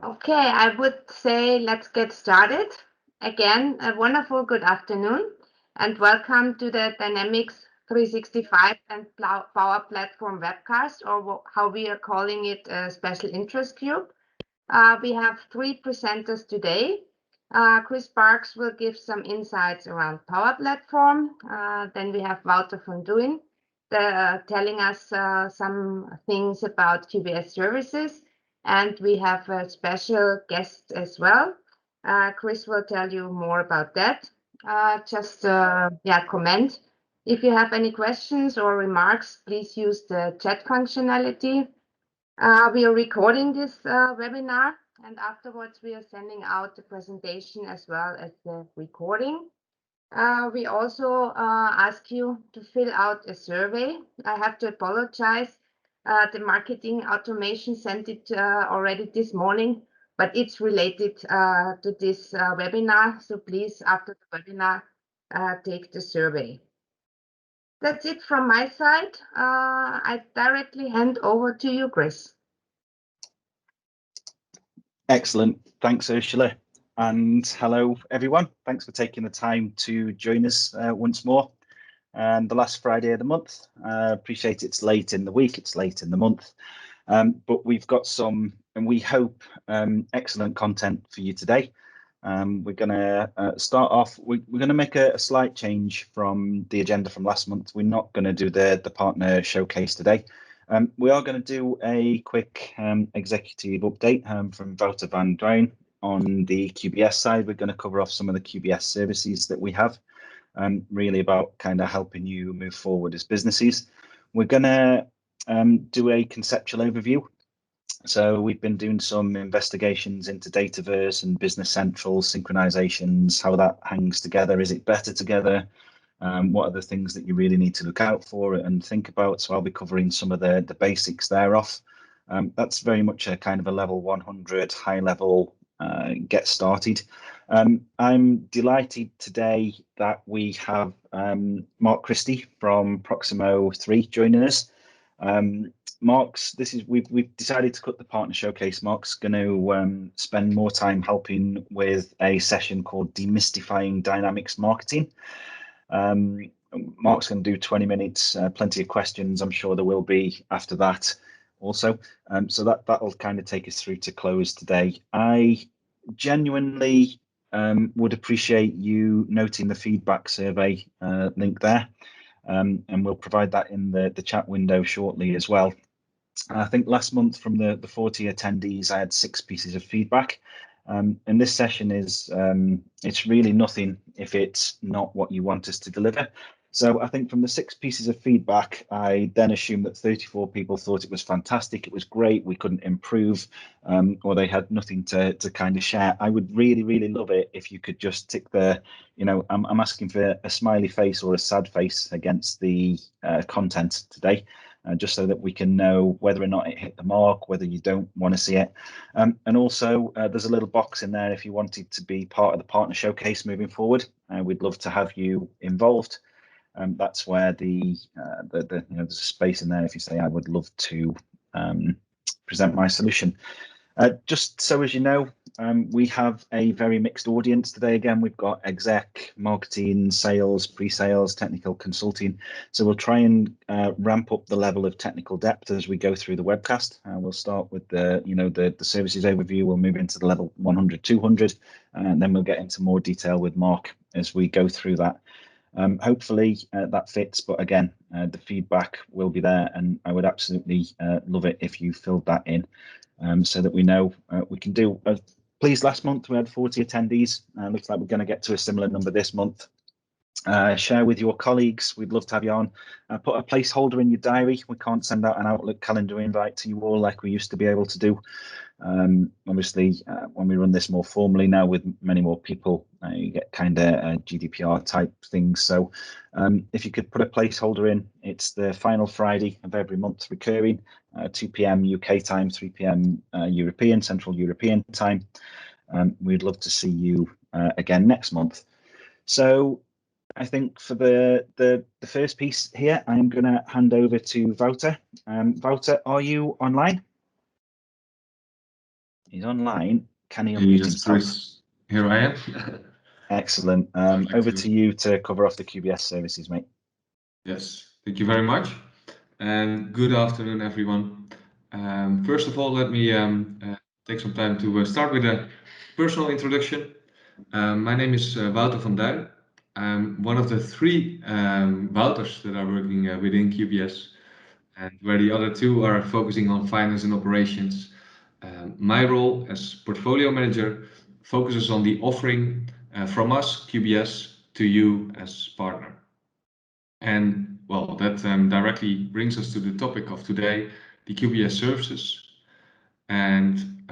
Okay, I would say let's get started. Again, a wonderful good afternoon and welcome to the Dynamics 365 and Power Platform webcast, or how we are calling it, a special interest group. We have three presenters today. Chris Parks will give some insights around Power Platform. Then we have Wouter van Duin telling us some things about QBS services. And we have a special guest as well. Chris will tell you more about that. Comment. If you have any questions or remarks, please use the chat functionality. We are recording this webinar, and afterwards we are sending out the presentation as well as the recording. We also ask you to fill out a survey. I have to apologize. The marketing automation sent it already this morning, but it's related to this webinar. So please, after the webinar, take the survey. That's it from my side. I directly hand over to you, Chris. Excellent. Thanks, Ursula. And hello, everyone. Thanks for taking the time to join us once more. And the last Friday of the month. Appreciate it's late in the week, it's late in the month. But we've got some, and we hope, excellent content for you today. We're going to start off, we're going to make a slight change from the agenda from last month. We're not going to do the partner showcase today. We are going to do a quick executive update from Wouter van Duin on the QBS side. We're going to cover off some of the QBS services that we have, really about kind of helping you move forward as businesses. We're going to do a conceptual overview. So we've been doing some investigations into Dataverse and Business Central synchronizations, how that hangs together. Is it better together? What are the things that you really need to look out for and think about? So I'll be covering some of the basics thereof. That's very much a kind of a level 100 high level get started. I'm delighted today that we have Mark Christie from Proximo 3 joining us. We've decided to cut the partner showcase. Mark's going to spend more time helping with a session called Demystifying Dynamics Marketing. Mark's going to do 20 minutes, plenty of questions. I'm sure there will be after that also. So that'll kind of take us through to close today. I genuinely would appreciate you noting the feedback survey link there. And we'll provide that in the chat window shortly as well. I think last month from the 40 attendees, I had 6 pieces of feedback. And this session is, it's really nothing if it's not what you want us to deliver. So I think from the 6 pieces of feedback, I then assumed that 34 people thought it was fantastic, it was great, we couldn't improve, or they had nothing to kind of share. I would really, really love it if you could just tick the, I'm asking for a smiley face or a sad face against the content today. Just so that we can know whether or not it hit the mark, whether you don't want to see it. And also, there's a little box in there if you wanted to be part of the partner showcase moving forward. We'd love to have you involved. That's where there's a space in there if you say, I would love to present my solution. Just so as you know, we have a very mixed audience today. Again, we've got exec, marketing, sales, pre-sales, technical consulting. So we'll try and ramp up the level of technical depth as we go through the webcast. We'll start with the services overview. We'll move into the level 100, 200, and then we'll get into more detail with Mark as we go through that. Hopefully that fits, but again, the feedback will be there, and I would absolutely love it if you filled that in. So that we know we can do. Please, last month we had 40 attendees. Looks like we're going to get to a similar number this month. Share with your colleagues. We'd love to have you on. Put a placeholder in your diary. We can't send out an Outlook calendar invite to you all like we used to be able to do. Obviously, when we run this more formally now with many more people, you get kind of GDPR type things. So if you could put a placeholder in, it's the final Friday of every month recurring, 2 p.m. UK time, 3 p.m. Central European time. We'd love to see you again next month. So I think for the first piece here, I'm going to hand over to Wouter. Wouter, are you online? He's online. Can he Hey, unmute yes, himself? Chris. Here I am. Excellent. Over to you to cover off the QBS services, mate. Yes, thank you very much. And good afternoon, everyone. First of all, let me take some time to start with a personal introduction. My name is Wouter van Duin. I'm one of the three Wouters that are working within QBS, and where the other two are focusing on finance and operations. My role as portfolio manager focuses on the offering from us, QBS, to you as partner. And well, that directly brings us to the topic of today, the QBS services. And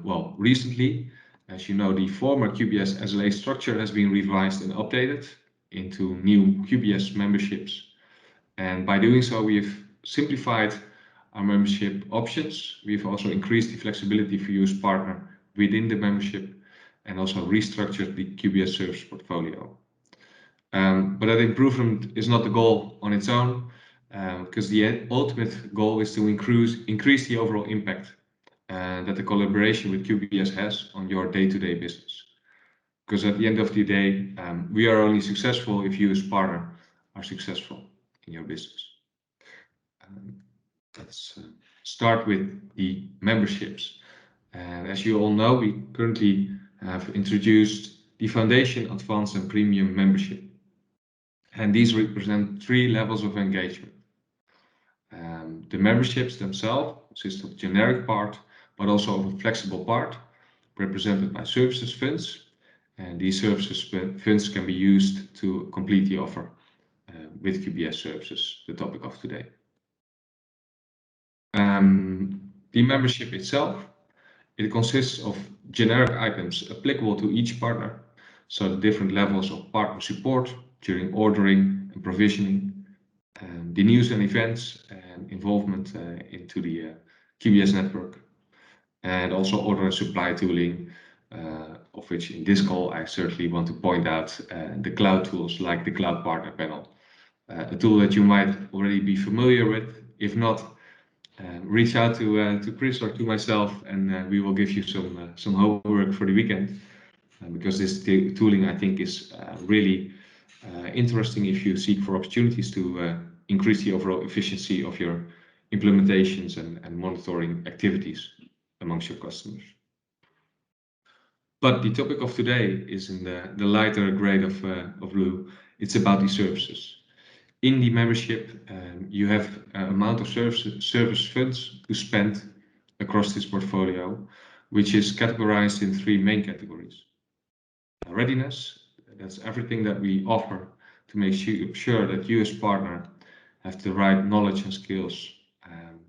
well, recently, as you know, the former QBS SLA structure has been revised and updated into new QBS memberships. And by doing so, we've simplified our membership options. We've also increased the flexibility for you as partner within the membership and also restructured the QBS service portfolio. But that improvement is not the goal on its own, because the ultimate goal is to increase the overall impact that the collaboration with QBS has on your day-to-day business. Because at the end of the day, we are only successful if you as partner are successful in your business. Let's start with the memberships. And as you all know, we currently have introduced the Foundation, Advanced and Premium membership. And these represent three levels of engagement. The memberships themselves consist of a generic part, but also of a flexible part, represented by services funds. And these services funds can be used to complete the offer with QBS services, the topic of today. The membership itself, it consists of generic items applicable to each partner, so the different levels of partner support during ordering and provisioning, the news and events and involvement into the QBS network, and also order and supply tooling, of which in this call I certainly want to point out the cloud tools like the Cloud Partner Panel, a tool that you might already be familiar with. If not, reach out to Chris or to myself, and we will give you some homework for the weekend, because this tooling I think is really interesting if you seek for opportunities to increase the overall efficiency of your implementations and monitoring activities amongst your customers. But the topic of today is in the lighter grade of blue. It's about the services. In the membership, you have an amount of service funds to spend across this portfolio, which is categorized in three main categories. Readiness, that's everything that we offer to make sure that you as partner have the right knowledge and skills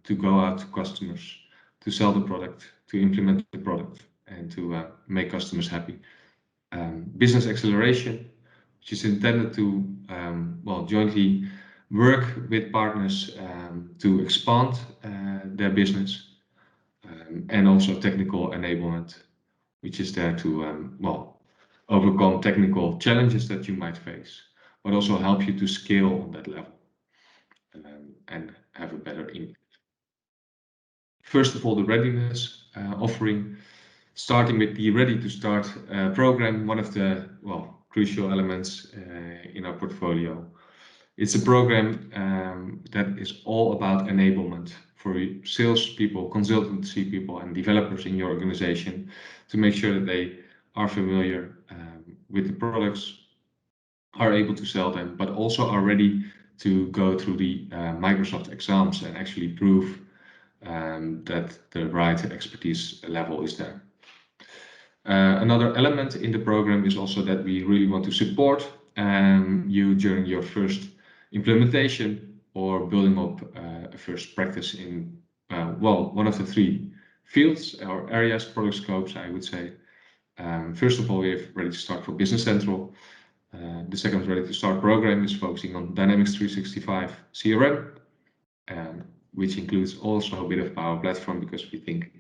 to go out to customers, to sell the product, to implement the product, and to make customers happy. Business acceleration, which is intended to well, jointly work with partners to expand their business, and also technical enablement, which is there to well, overcome technical challenges that you might face, but also help you to scale on that level and have a better impact. First of all, the readiness offering, starting with the Ready to Start program, one of the well, crucial elements in our portfolio. It's a program that is all about enablement for salespeople, consultancy people, and developers in your organization to make sure that they are familiar with the products, are able to sell them, but also are ready to go through the Microsoft exams and actually prove that the right expertise level is there. Another element in the program is also that we really want to support you during your first implementation or building up a first practice in well, one of the three fields or areas, product scopes, I would say. First of all, we have Ready to Start for Business Central. The second Ready to Start program is focusing on Dynamics 365 CRM, which includes also a bit of Power Platform, because we think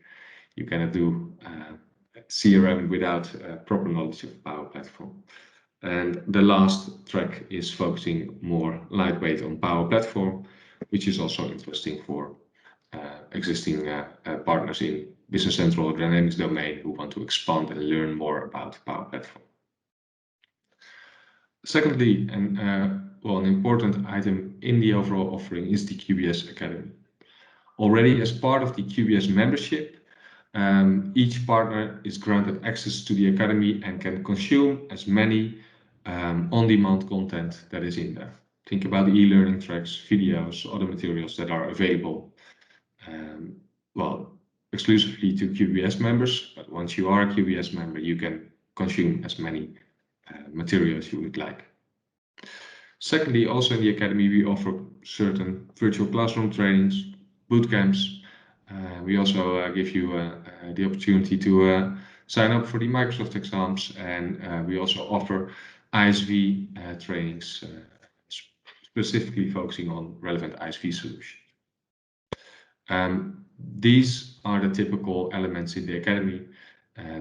you cannot do CRM without proper knowledge of Power Platform. And the last track is focusing more lightweight on Power Platform, which is also interesting for existing partners in Business Central or Dynamics domain who want to expand and learn more about Power Platform. Secondly, an important item in the overall offering is the QBS Academy. Already as part of the QBS membership, each partner is granted access to the Academy and can consume as many on-demand content that is in there. Think about e-learning tracks, videos, other materials that are available, exclusively to QBS members. But once you are a QBS member, you can consume as many materials you would like. Secondly, also in the Academy, we offer certain virtual classroom trainings, boot camps. We also give you the opportunity to sign up for the Microsoft exams, and we also offer ISV trainings, specifically focusing on relevant ISV solutions. These are the typical elements in the Academy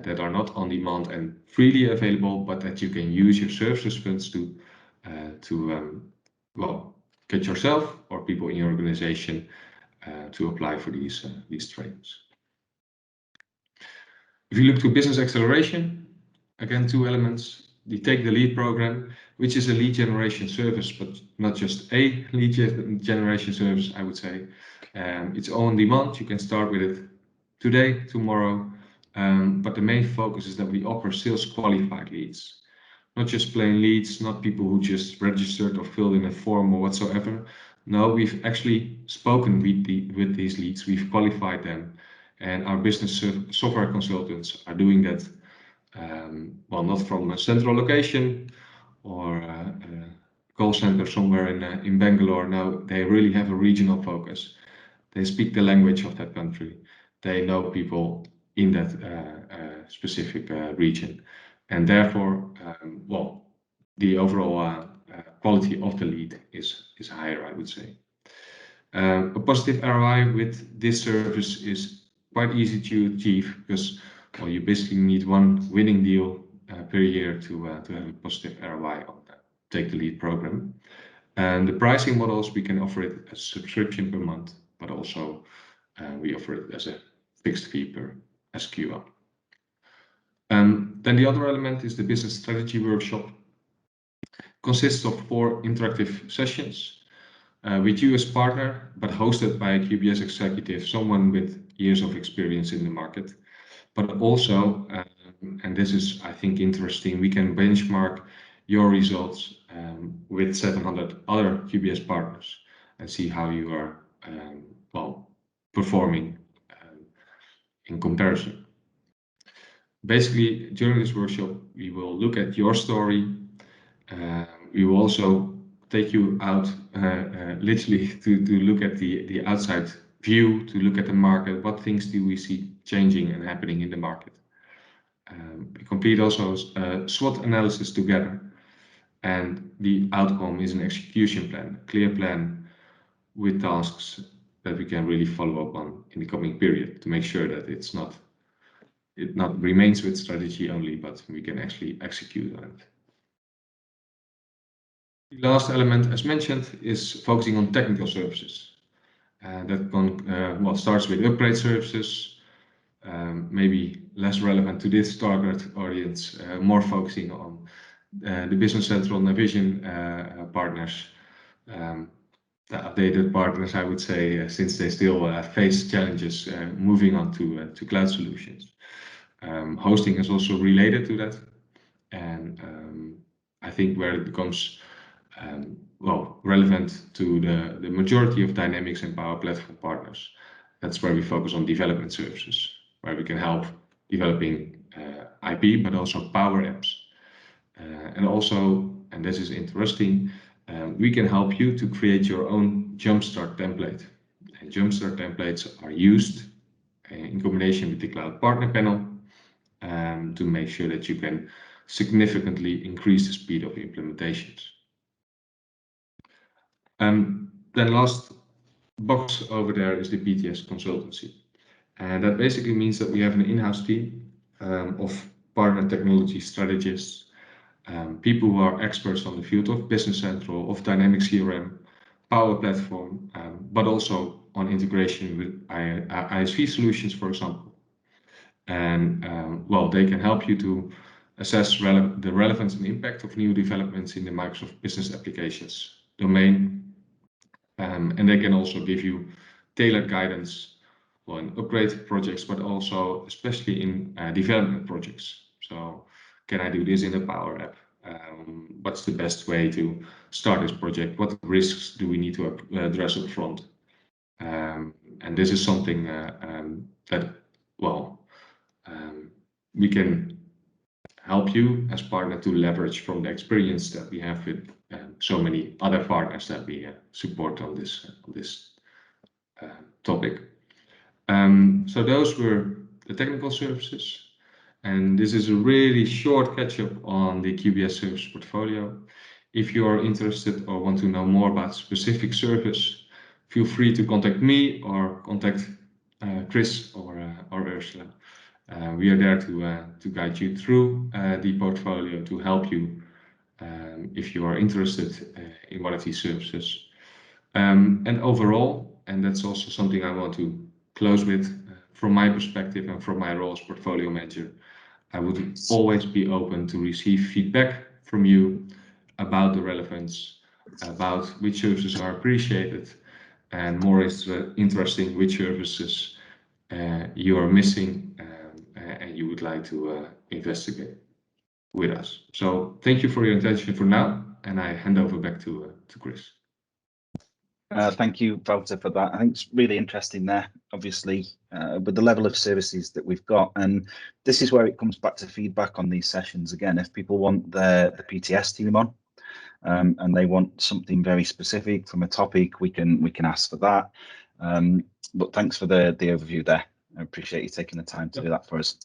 that are not on demand and freely available, but that you can use your services funds to get yourself or people in your organization to apply for these trainings. If you look to business acceleration, again, 2 elements. The Take the Lead program, which is a lead generation service, but not just a lead generation service, I would say. It's on demand. You can start with it today, tomorrow. But the main focus is that we offer sales qualified leads. Not just plain leads, not people who just registered or filled in a form or whatsoever. No, we've actually spoken with these leads, we've qualified them, and our business software consultants are doing that, not from a central location or a call center somewhere in Bangalore. No, they really have a regional focus. They speak the language of that country. They know people in that specific region. And therefore, the overall quality of the lead is higher, I would say. A positive ROI with this service is quite easy to achieve because you basically need 1 winning deal per year to have a positive ROI on the Take the Lead program. And the pricing models, we can offer it as a subscription per month, but also we offer it as a fixed fee per SQL. Then the other element is the business strategy workshop. Consists of 4 interactive sessions with you as partner, but hosted by a QBS executive, someone with years of experience in the market. But also, and this is, I think, interesting, we can benchmark your results with 700 other QBS partners and see how you are performing in comparison. Basically, during this workshop, we will look at your story. We will also take you out literally to look at the outside view, to look at the market. What things do we see changing and happening in the market? We complete also a SWOT analysis together, and the outcome is an execution plan, a clear plan with tasks that we can really follow up on in the coming period to make sure that it not remains with strategy only, but we can actually execute on it. The last element, as mentioned, is focusing on technical services. That starts with upgrade services, maybe less relevant to this target audience, more focusing on the Business Central Navision partners, the updated partners, I would say, since they still face challenges moving on to cloud solutions. Hosting is also related to that, and I think where it becomes relevant to the majority of Dynamics and Power Platform partners, that's where we focus on development services, where we can help developing IP, but also Power Apps. And this is interesting, we can help you to create your own Jumpstart template. And Jumpstart templates are used in combination with the Cloud Partner Panel to make sure that you can significantly increase the speed of implementations. Then last box over there is the Bts Consultancy. And that basically means that we have an in-house team of partner technology strategists, people who are experts on the field of Business Central, of Dynamics CRM, Power Platform, but also on integration with ISV solutions, for example. and well, they can help you to assess the relevance and impact of new developments in the Microsoft Business Applications domain, and they can also give you tailored guidance on upgrade projects, but also especially in development projects. So, can I do this in a Power App? What's the best way to start this project? What risks do we need to address up front? And this is something that, well, we can help you as partner to leverage from the experience that we have with so many other partners that we support on this topic. So those were the technical services. And this is a really short catch-up on the QBS service portfolio. If you are interested or want to know more about specific service, feel free to contact me or contact Chris or Ursula. We are there to guide you through the portfolio to help you if you are interested in one of these services. And overall, and that's also something I want to close with, from my perspective and from my role as portfolio manager, I would always be open to receive feedback from you about the relevance, about which services are appreciated, and more interesting, which services you are missing and you would like to investigate with us. So thank you for your attention for now, and I hand over back to Chris. Thank you, Wouter, for that. I think it's really interesting there, obviously, with the level of services that we've got. And this is where it comes back to feedback on these sessions. Again, if people want the PTS team on and they want something very specific from a topic, we can ask for that. But thanks for the overview there. I appreciate you taking the time to do that for us.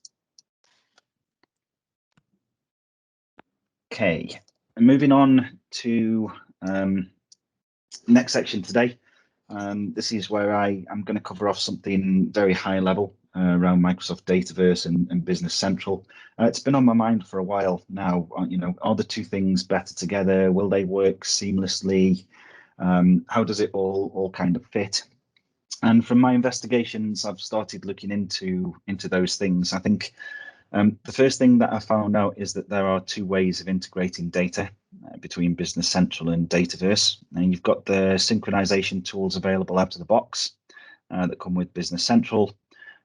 Okay, and moving on to next section today. This is where I am going to cover off something very high level around Microsoft Dataverse and Business Central. It's been on my mind for a while now. You know, are the two things better together? Will they work seamlessly? How does it all kind of fit? And from my investigations, I've started looking into those things. I think the first thing that I found out is that there are two ways of integrating data between Business Central and Dataverse. And you've got the synchronization tools available out of the box that come with Business Central,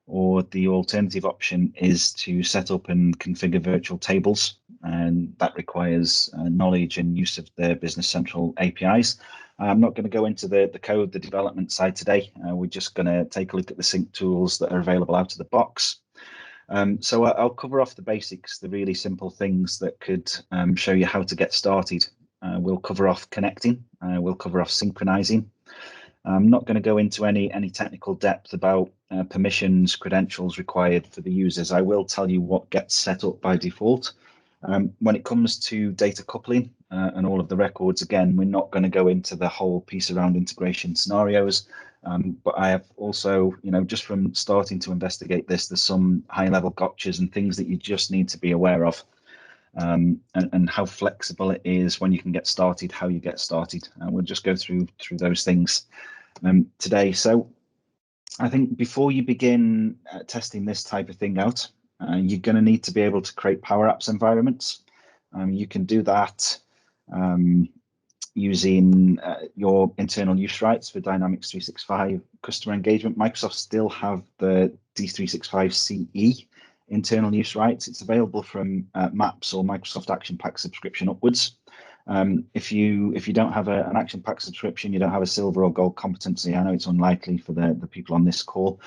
or the alternative option is to set up and configure virtual tables, and that requires knowledge and use of the Business Central APIs. I'm not going to go into the code, the development side today. We're just going to take a look at the sync tools that are available out of the box. So I'll cover off the basics, the really simple things that could show you how to get started. We'll cover off connecting, we'll cover off synchronizing. I'm not going to go into any technical depth about permissions, credentials required for the users. I will tell you what gets set up by default. When it comes to data coupling and all of the records, again, we're not going to go into the whole piece around integration scenarios. But I have also, you know, just from starting to investigate this, there's some high-level gotchas and things that you just need to be aware of, and how flexible it is when you can get started, how you get started. And we'll just go through those things today. So I think before you begin testing this type of thing out, you're going to need to be able to create Power Apps environments. You can do that using your internal use rights for Dynamics 365 customer engagement. Microsoft still have the D365 CE internal use rights. It's available from Maps or Microsoft Action Pack subscription upwards. If you don't have an Action Pack subscription, you don't have a silver or gold competency. I know it's unlikely for the people on this call.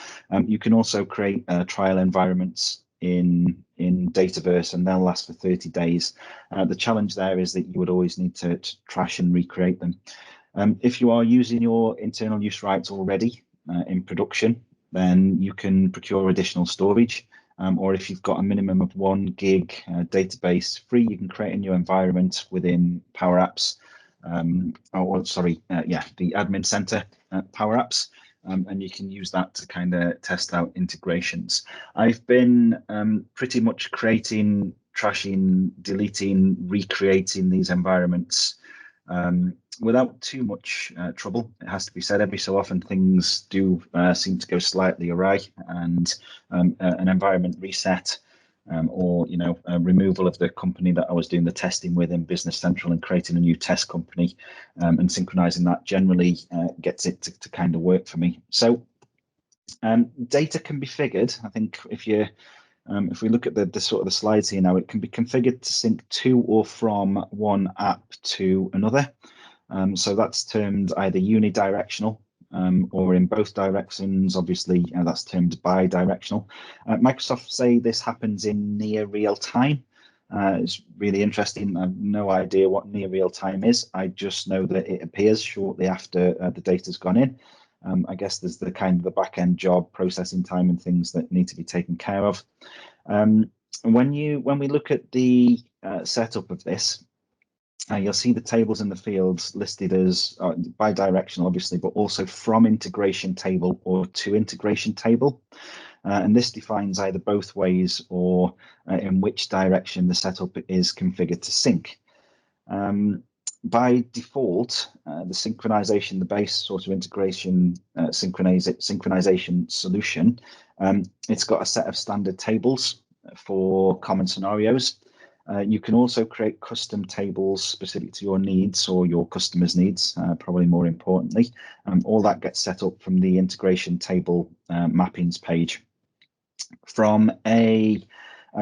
You can also create trial environments in Dataverse, and they'll last for 30 days. The challenge there is that you would always need to trash and recreate them. If you are using your internal use rights already in production, then you can procure additional storage. Or if you've got a minimum of 1 gig database free, you can create a new environment within Power Apps, the Admin Center Power Apps. And you can use that to kind of test out integrations. I've been pretty much creating, trashing, deleting, recreating these environments without too much trouble. It has to be said, every so often things do seem to go slightly awry. and an environment reset, or removal of the company that I was doing the testing with in Business Central and creating a new test company, and synchronizing that generally gets it to kind of work for me. So data can be figured. I think if we look at the sort of the slides here now, it can be configured to sync to or from one app to another. So that's termed either unidirectional, or in both directions. Obviously, that's termed bi-directional. Microsoft say this happens in near real time. It's really interesting. I have no idea what near real time is. I just know that it appears shortly after the data's gone in. I guess there's the kind of the back end job processing time and things that need to be taken care of. When we look at the setup of this, you'll see the tables in the fields listed as bi-directional, obviously, but also from integration table or to integration table. And this defines either both ways or in which direction the setup is configured to sync. By default, the synchronization, the base sort of integration synchronization solution, it's got a set of standard tables for common scenarios. You can also create custom tables specific to your needs or your customers' needs, probably more importantly. All that gets set up from the integration table mappings page. From a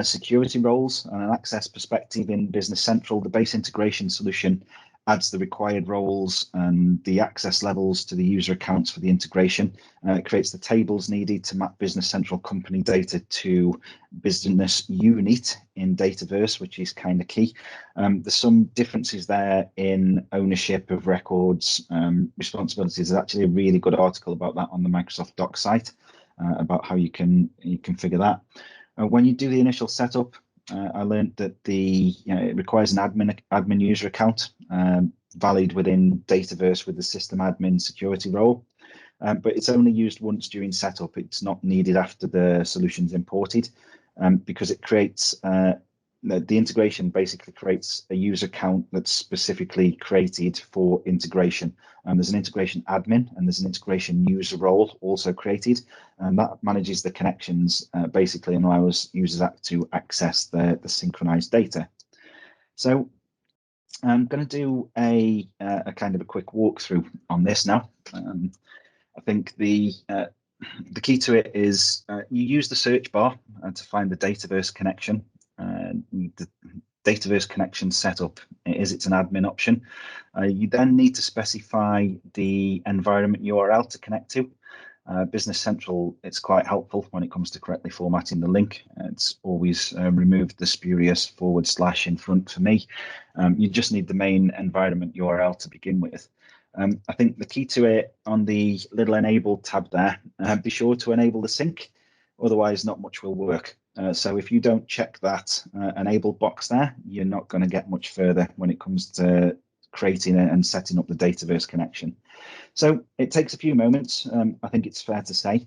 security roles and an access perspective in Business Central, the base integration solution adds the required roles and the access levels to the user accounts for the integration. It creates the tables needed to map Business Central company data to business unit in Dataverse, which is kind of key. There's some differences there in ownership of records, responsibilities. There's actually a really good article about that on the Microsoft Doc site, about how you can configure that. When you do the initial setup, I learned that it requires an admin user account valid within Dataverse with the system admin security role, but it's only used once during setup. It's not needed after the solution's imported, because it creates the integration basically creates a user account that's specifically created for integration. There's an integration admin and there's an integration user role also created, and that manages the connections basically and allows users to access the synchronized data. So I'm going to do a kind of a quick walkthrough on this now. I think the key to it is you use the search bar to find the Dataverse connection. The Dataverse connection setup it's an admin option. You then need to specify the environment URL to connect to. Business Central, it's quite helpful when it comes to correctly formatting the link. It's always removed the spurious / in front for me. You just need the main environment URL to begin with. I think the key to it on the little enable tab there, be sure to enable the sync, otherwise not much will work. So if you don't check that enable box there, you're not going to get much further when it comes to creating and setting up the Dataverse connection. So it takes a few moments, I think it's fair to say,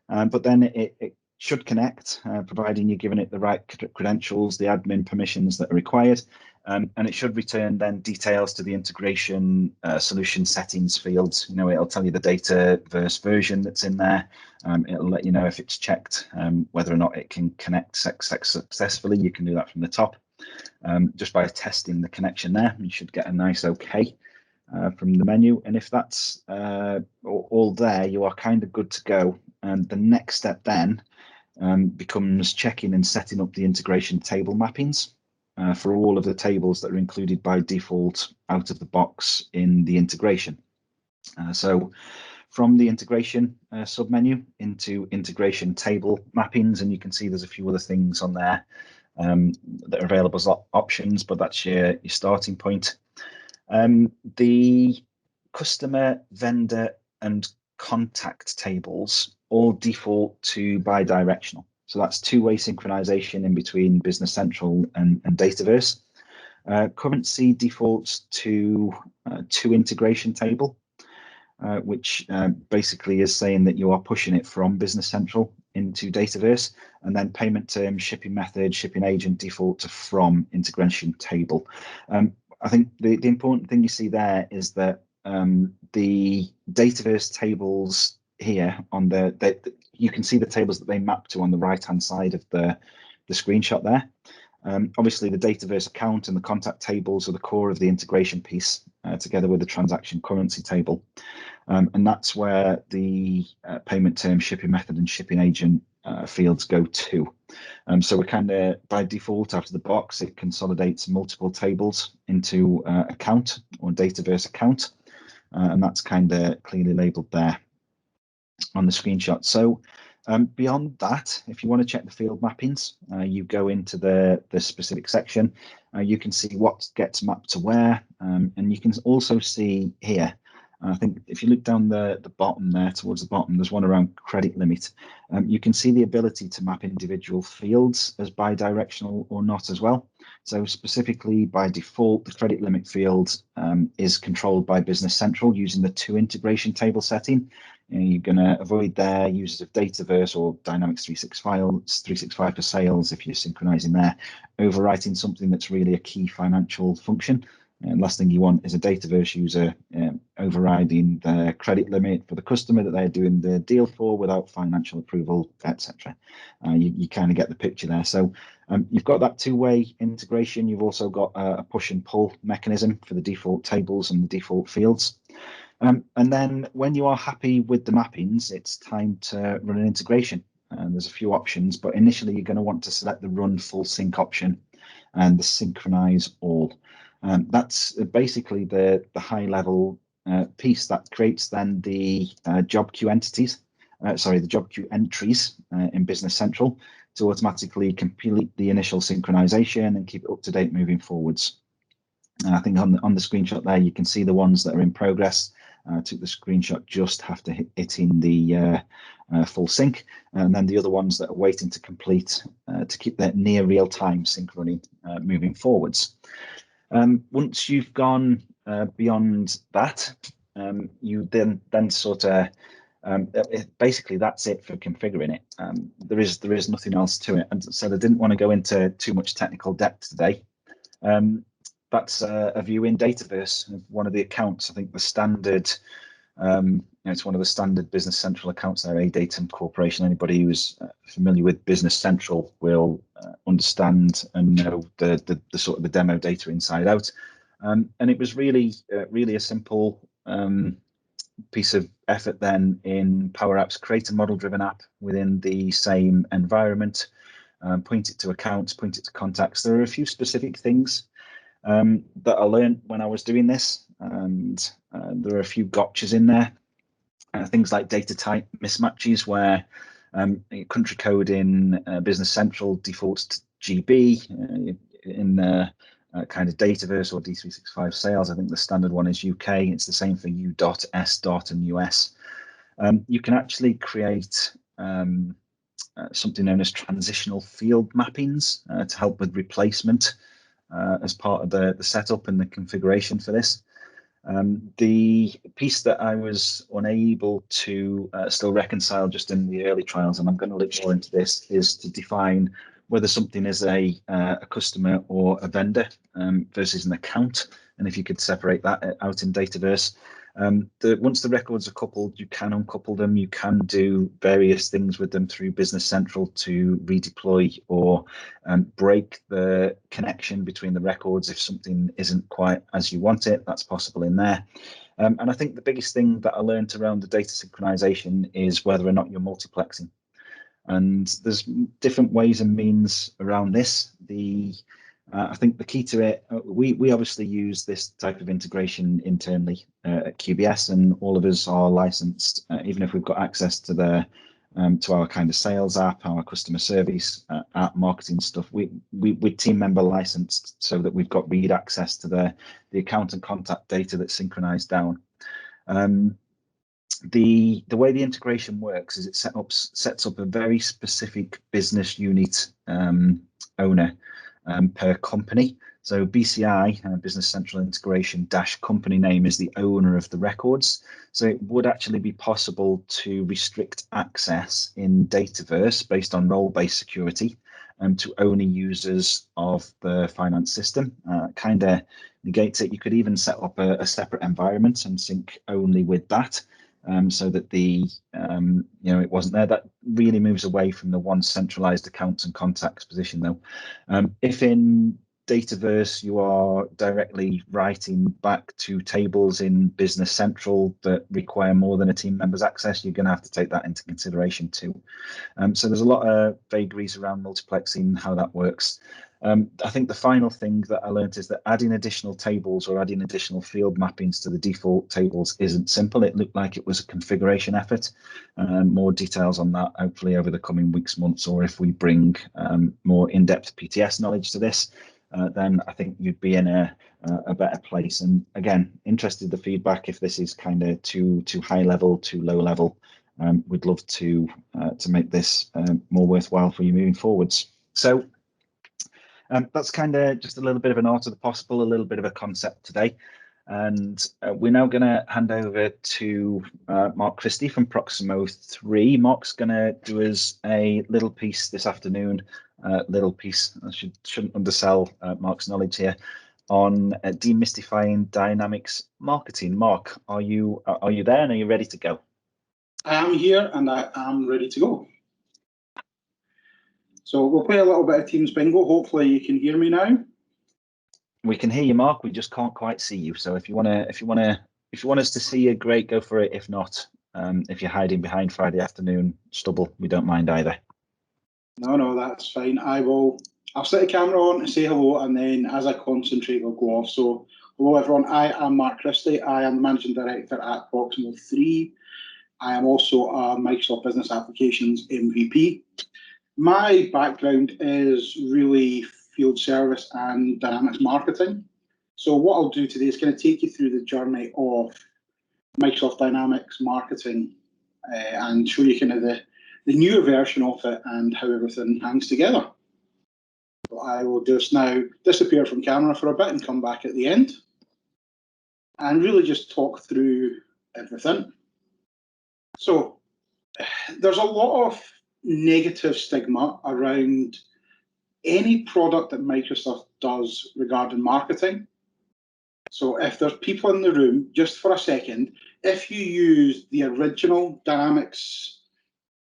but then it should connect, providing you're giving it the right credentials, the admin permissions that are required, and it should return then details to the integration solution settings fields. It'll tell you the Dataverse version that's in there. It'll let you know if it's checked, whether or not it can connect successfully. You can do that from the top, just by testing the connection there. You should get a nice OK from the menu, and if that's all there, you are kind of good to go. And the next step then becomes checking and setting up the integration table mappings for all of the tables that are included by default out of the box in the integration. So from the integration submenu into integration table mappings, and you can see there's a few other things on there that are available as options, but that's your starting point. The customer, vendor, and contact tables all default to bi-directional. So that's two-way synchronization in between Business Central and Dataverse. Currency defaults to integration table, which basically is saying that you are pushing it from Business Central into Dataverse, and then payment terms, shipping method, shipping agent default to from integration table. I think the important thing you see there is that the Dataverse tables here on you can see the tables that they map to on the right-hand side of the screenshot there. Obviously, the Dataverse account and the contact tables are the core of the integration piece, together with the transaction currency table. And that's where the payment term, shipping method, and shipping agent fields go to. So we're kind of, by default, out of the box, it consolidates multiple tables into account or Dataverse account. And that's kind of clearly labeled there on the screenshot. So beyond that, if you want to check the field mappings, you go into the specific section. You can see what gets mapped to where, and you can also see here. I think if you look down the bottom there, towards the bottom, there's one around credit limit. You can see the ability to map individual fields as bidirectional or not as well. So specifically, by default, the credit limit field is controlled by Business Central using the to integration table setting. You're going to avoid their users of Dataverse or Dynamics 365 for sales if you're synchronizing there, overwriting something that's really a key financial function. And last thing you want is a Dataverse user overriding the credit limit for the customer that they're doing the deal for without financial approval, etc. You kind of get the picture there. So you've got that two-way integration. You've also got a push and pull mechanism for the default tables and the default fields. And then when you are happy with the mappings, it's time to run an integration. There's a few options, but initially you're going to want to select the run full sync option and the synchronize all. That's basically the high level piece that creates then the job queue entities, the job queue entries in Business Central to automatically complete the initial synchronization and keep it up to date moving forwards. I think on the screenshot there, you can see the ones that are in progress. Took the screenshot, just have to hit in the full sync, and then the other ones that are waiting to complete to keep that near real-time sync running moving forwards. Once you've gone beyond that, you then sort of basically that's it for configuring it. There is nothing else to it, and so I didn't want to go into too much technical depth today. That's a view in Dataverse of one of the accounts. I think the standard, it's one of the standard Business Central accounts there, A-Datum Corporation. Anybody who's familiar with Business Central will understand and know the sort of the demo data inside out. And it was really a simple piece of effort then in Power Apps, create a model-driven app within the same environment, point it to accounts, point it to contacts. There are a few specific things that I learned when I was doing this, and there are a few gotchas in there. Things like data type mismatches where country code in Business Central defaults to GB. In kind of Dataverse or D365 sales, I think the standard one is UK. It's the same for U.S. and US. You can actually create something known as transitional field mappings to help with replacement as part of the setup and the configuration for this. The piece that I was unable to still reconcile just in the early trials, and I'm going to look more into this, is to define whether something is a customer or a vendor versus an account, and if you could separate that out in Dataverse. Once the records are coupled, you can uncouple them. You can do various things with them through Business Central to redeploy or break the connection between the records if something isn't quite as you want it. That's possible in there. And I think the biggest thing that I learned around the data synchronization is whether or not you're multiplexing. And there's different ways and means around this. I think the key to it, we obviously use this type of integration internally at QBS, and all of us are licensed, even if we've got access to to our kind of sales app, our customer service app, marketing stuff. We're team member licensed so that we've got read access to the account and contact data that's synchronized down. The way the integration works is it sets up a very specific business unit owner per company. So BCI, Business Central Integration - company name, is the owner of the records. So it would actually be possible to restrict access in Dataverse based on role-based security to only users of the finance system. Kind of negates it. You could even set up a separate environment and sync only with that. so that the it wasn't there. That really moves away from the one centralized accounts and contacts position, though. If in Dataverse you are directly writing back to tables in Business Central that require more than a team member's access, you're going to have to take that into consideration too. So there's a lot of vagaries around multiplexing, how that works. I think the final thing that I learned is that adding additional tables or adding additional field mappings to the default tables isn't simple. It looked like it was a configuration effort. More details on that hopefully over the coming weeks, months, or if we bring more in-depth PTS knowledge to this, then I think you'd be in a better place. And again, interested in the feedback if this is kind of too high level, too low level. We'd love to make this more worthwhile for you moving forwards. So that's kind of just a little bit of an art of the possible, a little bit of a concept today. And we're now going to hand over to Mark Christie from Proximo 3. Mark's going to do us a little piece this afternoon, little piece, I shouldn't undersell Mark's knowledge here, on demystifying Dynamics marketing. Mark, are you there and are you ready to go? I am here and I am ready to go. So we'll play a little bit of Teams Bingo. Hopefully you can hear me now. We can hear you, Mark. We just can't quite see you. So if you want us to see you, great, go for it. If not, if you're hiding behind Friday afternoon stubble, we don't mind either. No, that's fine. I'll set the camera on and say hello, and then as I concentrate, we'll go off. So hello everyone. I am Mark Christie. I am the Managing Director at Proximo 3. I am also a Microsoft Business Applications MVP. My background is really field service and Dynamics marketing. So what I'll do today is kind of take you through the journey of Microsoft Dynamics marketing and show you kind of the newer version of it and how everything hangs together. So I will just now disappear from camera for a bit and come back at the end and really just talk through everything. So there's a lot of negative stigma around any product that Microsoft does regarding marketing. So if there's people in the room, just for a second, if you use the original Dynamics,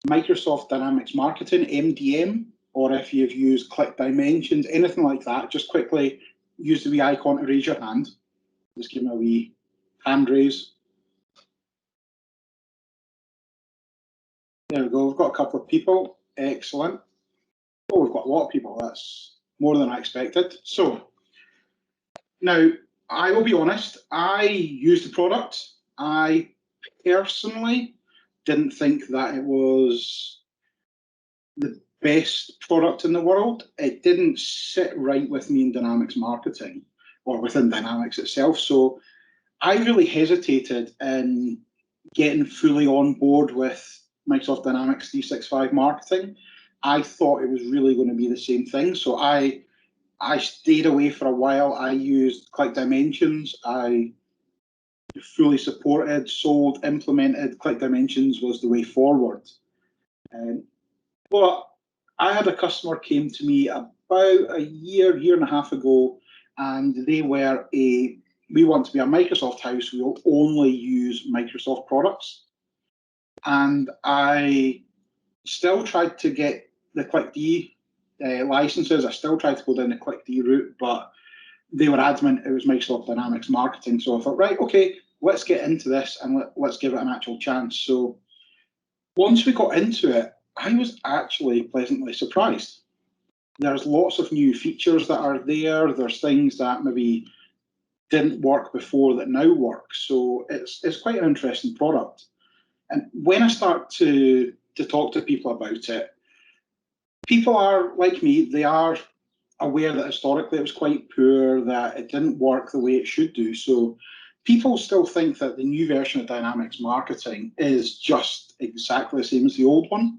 Microsoft Dynamics Marketing, MDM, or if you've used Click Dimensions, anything like that, just quickly use the wee icon to raise your hand. Just give me a wee hand raise. There we go, we've got a couple of people, excellent. Oh, we've got a lot of people, that's more than I expected. So, now, I will be honest, I used the product. I personally didn't think that it was the best product in the world. It didn't sit right with me in Dynamics marketing or within Dynamics itself. So I really hesitated in getting fully on board with Microsoft Dynamics 365 marketing. I thought it was really going to be the same thing. So I stayed away for a while. I used Click Dimensions. I fully supported, sold, implemented. Click Dimensions was the way forward. But I had a customer came to me about a year and a half ago, and they were we want to be a Microsoft house. We will only use Microsoft products. And I still tried to get the ClickD licenses. I still tried to go down the ClickD route, but they were adamant it was Microsoft Dynamics marketing. So I thought, right, okay, let's get into this and let's give it an actual chance. So once we got into it, I was actually pleasantly surprised. There's lots of new features that are there. There's things that maybe didn't work before that now work. So it's quite an interesting product. And when I start to talk to people about it, people are like me, they are aware that historically it was quite poor, that it didn't work the way it should do. So people still think that the new version of Dynamics marketing is just exactly the same as the old one.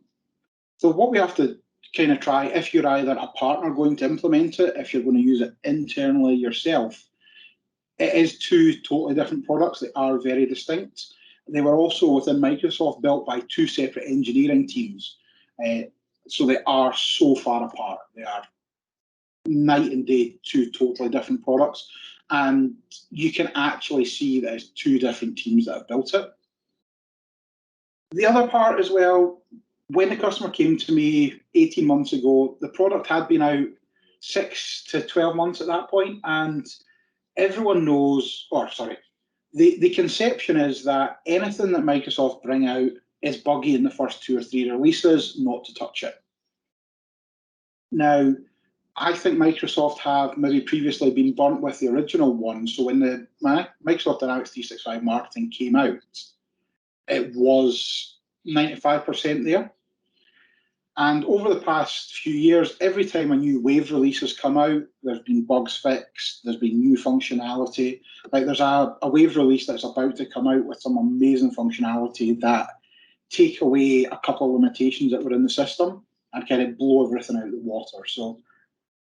So what we have to kind of try, if you're either a partner going to implement it, if you're going to use it internally yourself, it is two totally different products. They are very distinct. They were also within Microsoft built by two separate engineering teams. So they are so far apart. They are night and day, two totally different products. And you can actually see that it's two different teams that have built it. The other part as well, when the customer came to me 18 months ago, the product had been out 6 to 12 months at that point, and everyone knows, or sorry, the conception is that anything that Microsoft bring out is buggy in the first 2 or 3 releases, not to touch it. Now, I think Microsoft have maybe previously been burnt with the original one. So when the Microsoft Dynamics 365 marketing came out, it was 95% there. And over the past few years, every time a new wave release has come out, there's been bugs fixed, there's been new functionality. Like there's a wave release that's about to come out with some amazing functionality that take away a couple of limitations that were in the system and kind of blow everything out of the water. So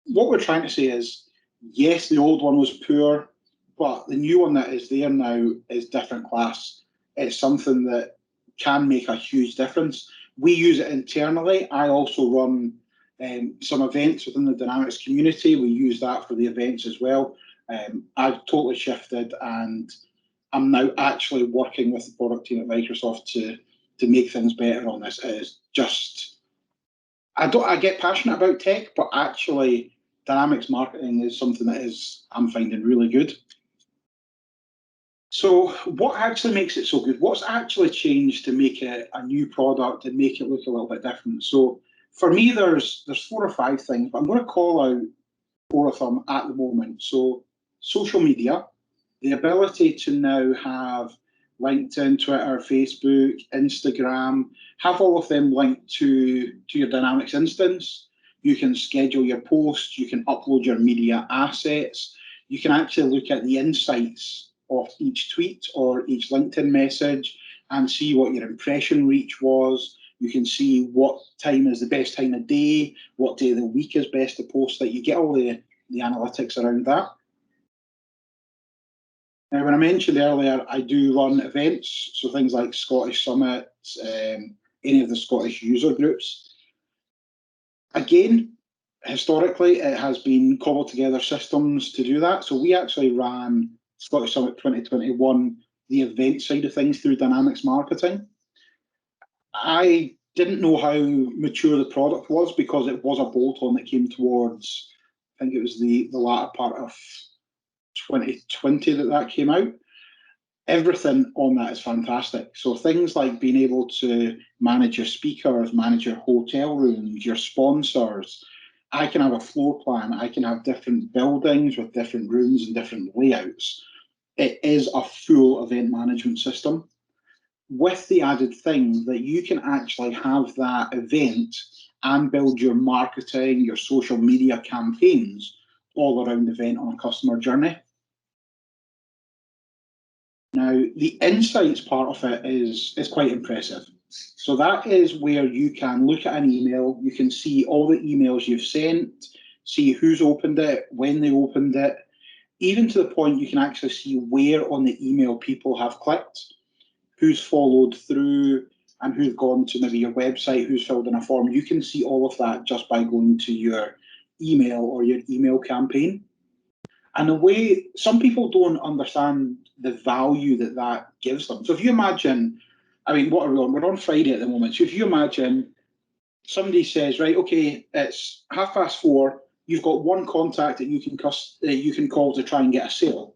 what we're trying to say is, yes, the old one was poor, but the new one that is there now is different class. It's something that can make a huge difference. We use it internally. I also run some events within the Dynamics community. We use that for the events as well. I've totally shifted, and I'm now actually working with the product team at Microsoft to make things better on this. It is just, I get passionate about tech, but actually Dynamics marketing is something that I'm finding really good. So what actually makes it so good? What's actually changed to make it a new product and make it look a little bit different? So for me, there's 4 or 5 things, but I'm going to call out 4 of them at the moment. So social media, the ability to now have LinkedIn, Twitter, Facebook, Instagram, have all of them linked to your Dynamics instance. You can schedule your posts, you can upload your media assets, you can actually look at the insights of each tweet or each LinkedIn message and see what your impression reach was. You can see what time is the best time of day, what day of the week is best to post that. You get all the analytics around that. Now, when I mentioned earlier, I do run events, so things like Scottish Summit, any of the Scottish user groups. Again, historically, it has been cobbled together systems to do that. So we actually ran Scottish Summit 2021, the event side of things, through Dynamics marketing. I didn't know how mature the product was because it was a bolt-on that came towards, I think it was the latter part of 2020 that came out. Everything on that is fantastic. So things like being able to manage your speakers, manage your hotel rooms, your sponsors. I can have a floor plan. I can have different buildings with different rooms and different layouts. It is a full event management system, with the added thing that you can actually have that event and build your marketing, your social media campaigns all around the event on a customer journey. Now, the insights part of it is quite impressive. So that is where you can look at an email, you can see all the emails you've sent, see who's opened it, when they opened it, even to the point you can actually see where on the email people have clicked, who's followed through, and who's gone to maybe your website, who's filled in a form. You can see all of that just by going to your email or your email campaign. And the way some people don't understand the value that gives them. So if you imagine, I mean, what are we on? We're on Friday at the moment. So if you imagine somebody says, right, okay, it's 4:30. You've got one contact that you can call to try and get a sale.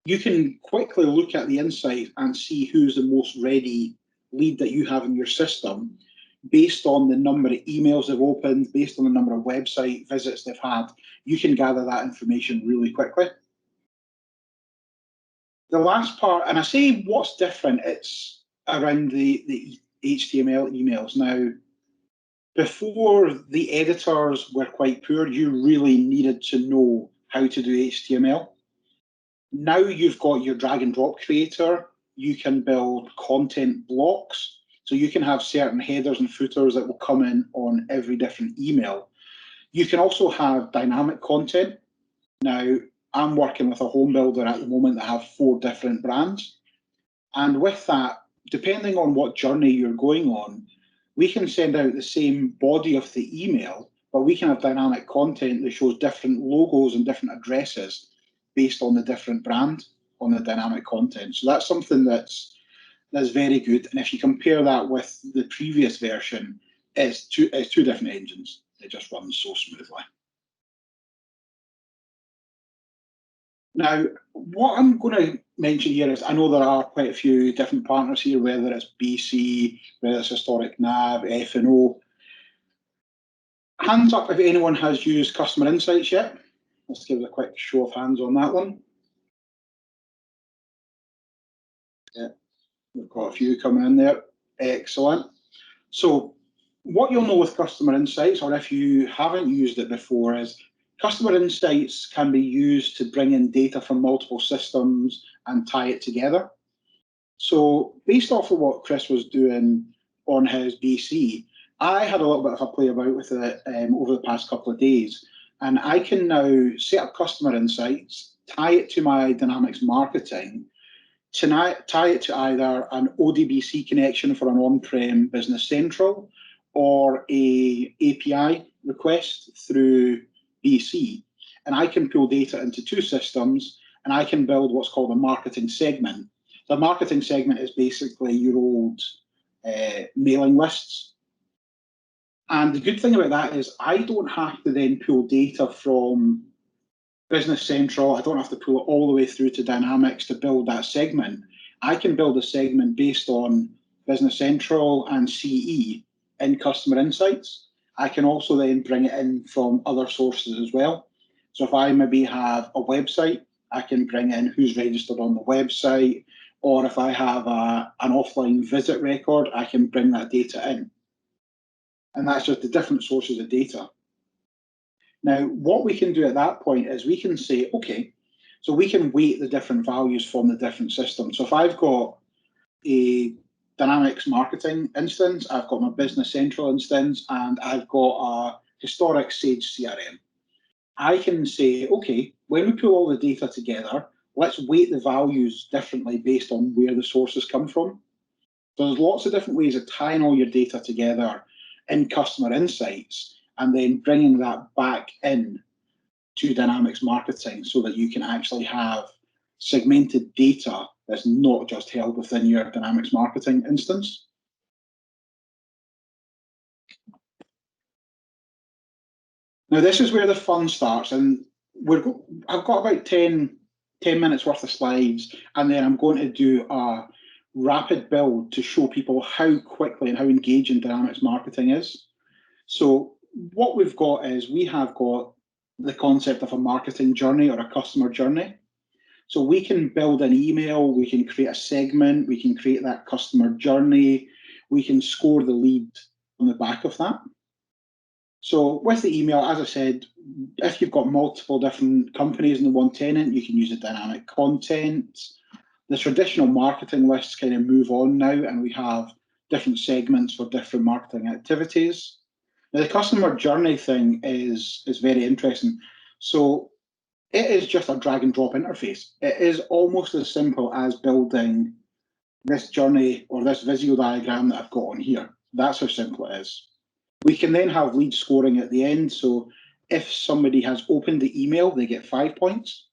You can quickly look at the insight and see who's the most ready lead that you have in your system based on the number of emails they've opened, based on the number of website visits they've had. You can gather that information really quickly. The last part, and I say what's different, it's around the HTML emails. Now, before the editors were quite poor, you really needed to know how to do HTML. Now you've got your drag and drop creator, you can build content blocks. So you can have certain headers and footers that will come in on every different email. You can also have dynamic content. Now, I'm working with a home builder at the moment that have 4 different brands. And with that, depending on what journey you're going on, we can send out the same body of the email, but we can have dynamic content that shows different logos and different addresses based on the different brand on the dynamic content. So that's something that's that's very good. And if you compare that with the previous version, it's two different engines. It just runs so smoothly. Now, what I'm going to mention here is I know there are quite a few different partners here, whether it's BC, whether it's Historic NAV, F&O. Hands up if anyone has used Customer Insights yet. Let's give it a quick show of hands on that one. Yeah, we've got a few coming in there. Excellent. So what you'll know with Customer Insights, or if you haven't used it before, is Customer Insights can be used to bring in data from multiple systems and tie it together. So based off of what Chris was doing on his BC, I had a little bit of a play about with it over the past couple of days. And I can now set up Customer Insights, tie it to my Dynamics Marketing, tie it to either an ODBC connection for an on-prem Business Central or a API request through BC. And I can pull data into two systems, and I can build what's called a marketing segment. The marketing segment is basically your old mailing lists. And the good thing about that is I don't have to then pull data from Business Central. I don't have to pull it all the way through to Dynamics to build that segment. I can build a segment based on Business Central and CE in Customer Insights. I can also then bring it in from other sources as well. So if I maybe have a website, I can bring in who's registered on the website, or if I have an offline visit record, I can bring that data in. And that's just the different sources of data. Now, what we can do at that point is we can say, okay, so we can weight the different values from the different systems. So if I've got a Dynamics Marketing instance, I've got my Business Central instance, and I've got a historic Sage CRM, I can say, okay, when we pull all the data together, let's weight the values differently based on where the sources come from. So there's lots of different ways of tying all your data together in Customer Insights and then bringing that back in to Dynamics Marketing so that you can actually have segmented data that's not just held within your Dynamics Marketing instance. Now, this is where the fun starts, and I've got about 10 minutes worth of slides, and then I'm going to do a rapid build to show people how quickly and how engaging Dynamics Marketing is. So what we've got is we have got the concept of a marketing journey or a customer journey. So we can build an email, we can create a segment, we can create that customer journey, we can score the lead on the back of that. So with the email, as I said, if you've got multiple different companies in the one tenant, you can use the dynamic content. The traditional marketing lists kind of move on now, and we have different segments for different marketing activities. Now, the customer journey thing is very interesting. So it is just a drag and drop interface. It is almost as simple as building this journey or this Visio diagram that I've got on here. That's how simple it is. We can then have lead scoring at the end. So if somebody has opened the email, they get 5 points.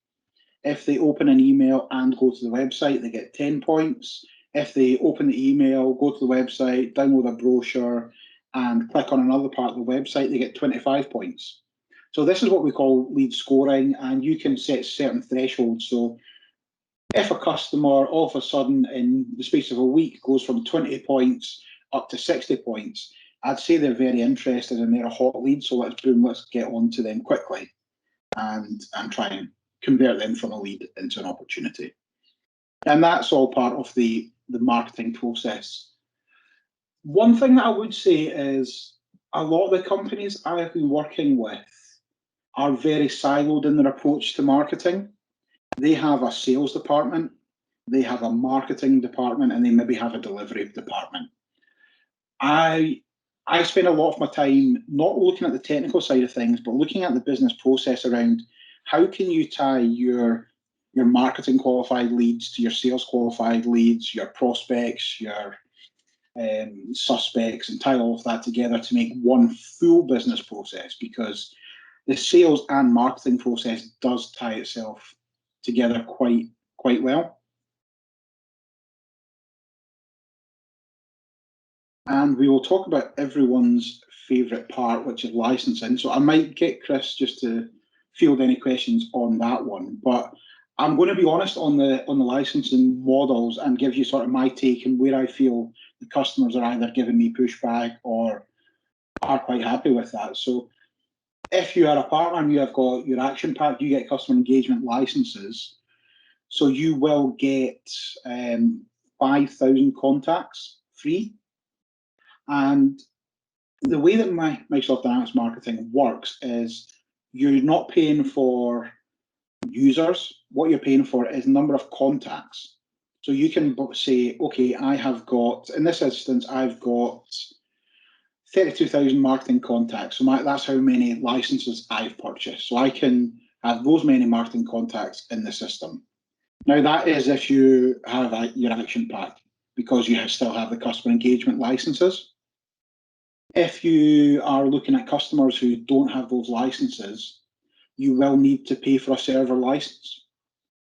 If they open an email and go to the website, they get 10 points. If they open the email, go to the website, download a brochure, and click on another part of the website, they get 25 points. So this is what we call lead scoring, and you can set certain thresholds. So if a customer all of a sudden in the space of a week goes from 20 points up to 60 points, I'd say they're very interested and they're a hot lead. So let's get on to them quickly and try and convert them from a lead into an opportunity. And that's all part of the marketing process. One thing that I would say is a lot of the companies I have been working with are very siloed in their approach to marketing. They have a sales department, they have a marketing department, and they maybe have a delivery department. I spend a lot of my time not looking at the technical side of things, but looking at the business process around how can you tie your marketing qualified leads to your sales qualified leads, your prospects, your suspects, and tie all of that together to make one full business process, because the sales and marketing process does tie itself together quite well. And we will talk about everyone's favourite part, which is licensing. So I might get Chris just to field any questions on that one. But I'm going to be honest on the licensing models and give you sort of my take and where I feel the customers are either giving me pushback or are quite happy with that. So if you are a partner and you have got your action pack, you get customer engagement licenses. So you will get 5,000 contacts free. And the way that Microsoft Dynamics Marketing works is you're not paying for users. What you're paying for is number of contacts. So you can say, okay, I have got, in this instance, I've got 32,000 marketing contacts. So that's how many licenses I've purchased. So I can have those many marketing contacts in the system. Now that is if you have your action pack, because you still have the customer engagement licenses. If you are looking at customers who don't have those licenses, you will need to pay for a server license.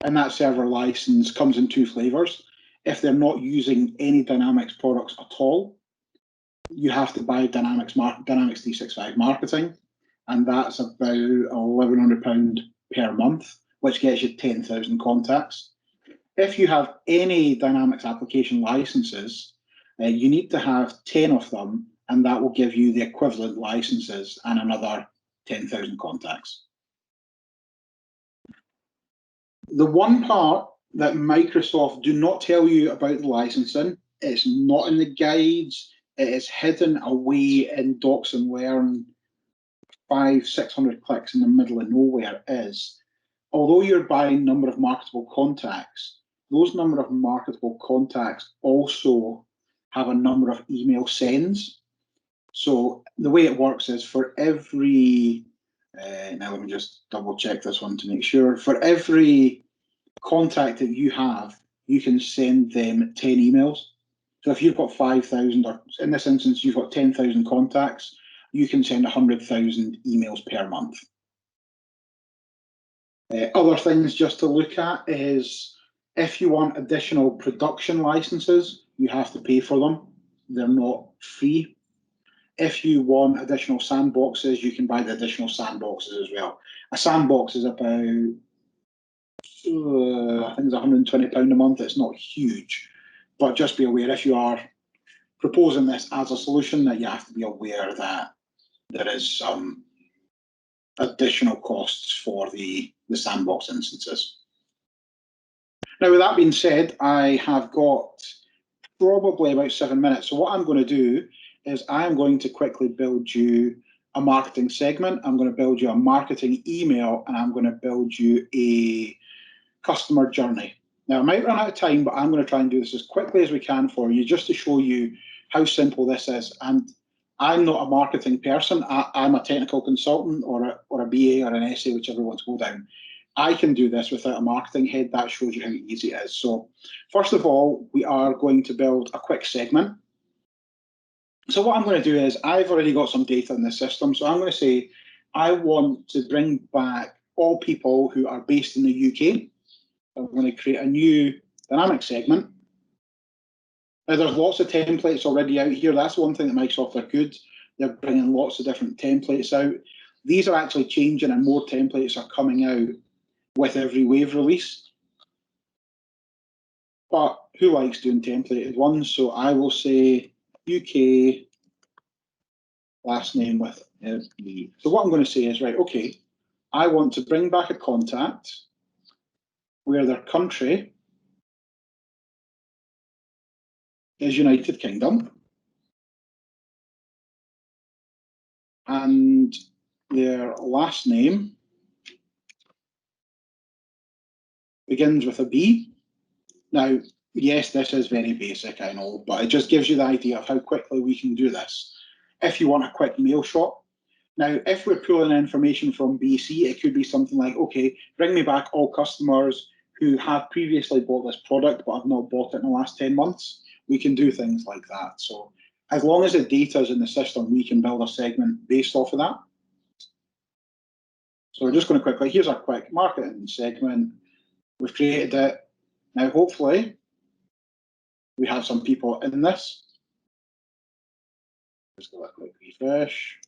And that server license comes in two flavors. If they're not using any Dynamics products at all, you have to buy Dynamics 365 Marketing, and that's about £1,100 per month, which gets you 10,000 contacts. If you have any Dynamics application licenses, you need to have 10 of them, and that will give you the equivalent licenses and another 10,000 contacts. The one part that Microsoft do not tell you about the licensing, it's not in the guides, it is hidden away in Docs and Learn 500-600 clicks in the middle of nowhere, is although you're buying number of marketable contacts, those number of marketable contacts also have a number of email sends. So the way it works is for every, now let me just double check this one to make sure, for every contact that you have, you can send them 10 emails. So if you've got 5,000, or in this instance, you've got 10,000 contacts, you can send 100,000 emails per month. Other things just to look at is if you want additional production licenses, you have to pay for them. They're not free. If you want additional sandboxes, you can buy the additional sandboxes as well. A sandbox is about, I think it's £120 a month. It's not huge, but just be aware if you are proposing this as a solution that you have to be aware that there is some additional costs for the sandbox instances. Now, with that being said, I have got probably about 7 minutes. So what I'm going to do is I'm going to quickly build you a marketing segment. I'm going to build you a marketing email, and I'm going to build you a customer journey. Now, I might run out of time, but I'm going to try and do this as quickly as we can for you, just to show you how simple this is. And I'm not a marketing person. I'm a technical consultant or a BA or an SA, whichever one to go down. I can do this without a marketing head. That shows you how easy it is. So first of all, we are going to build a quick segment. So what I'm going to do is I've already got some data in the system. So I'm going to say I want to bring back all people who are based in the UK. I'm going to create a new dynamic segment. Now, there's lots of templates already out here. That's one thing that Microsoft are good. They're bringing lots of different templates out. These are actually changing, and more templates are coming out with every wave release. But who likes doing templated ones? So I will say UK last name with me. So what I'm going to say is, right, okay, I want to bring back a contact where their country is United Kingdom, and their last name begins with a B. Now, yes, this is very basic, I know, but it just gives you the idea of how quickly we can do this. If you want a quick mail shot. Now, if we're pulling information from BC, it could be something like, okay, bring me back all customers who have previously bought this product but have not bought it in the last 10 months. We can do things like that. So as long as the data is in the system, we can build a segment based off of that. So we're just going to quickly, here's our quick marketing segment. We've created it. Now, hopefully, we have some people in this. Just give it a quick refresh.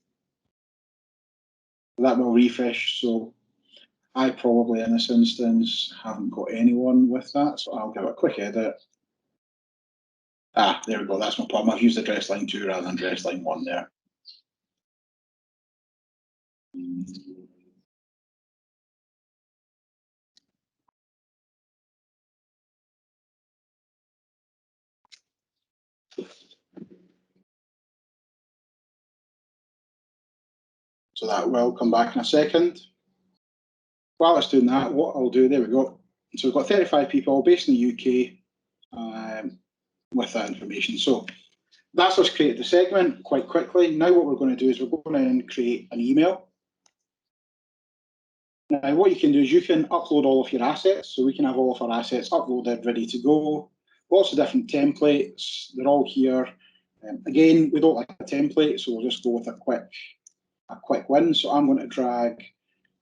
That will refresh, so I probably in this instance haven't got anyone with that, so I'll give it a quick edit. Ah, there we go, that's no problem. I've used address line 2 rather than address line 1 there. So that will come back in a second. While it's doing that, what I'll do, there we go. So we've got 35 people based in the UK with that information. So that's us created the segment quite quickly. Now what we're going to do is we're going to create an email. Now what you can do is you can upload all of your assets. So we can have all of our assets uploaded, ready to go. Lots of different templates. They're all here. Again, we don't like a template, so we'll just go with a quick win. So I'm going to drag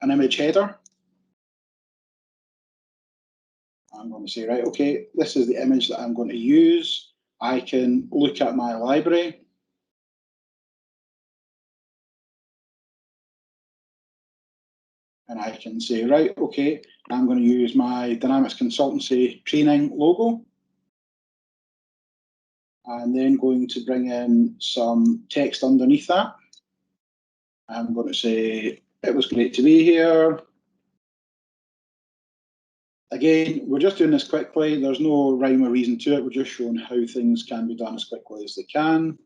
an image header. I'm going to say, right, okay, this is the image that I'm going to use. I can look at my library. And I can say, right, okay, I'm going to use my Bts Consultancy training logo. And then going to bring in some text underneath that. I'm going to say, it was great to be here. Again, we're just doing this quickly. There's no rhyme or reason to it. We're just showing how things can be done as quickly as they can.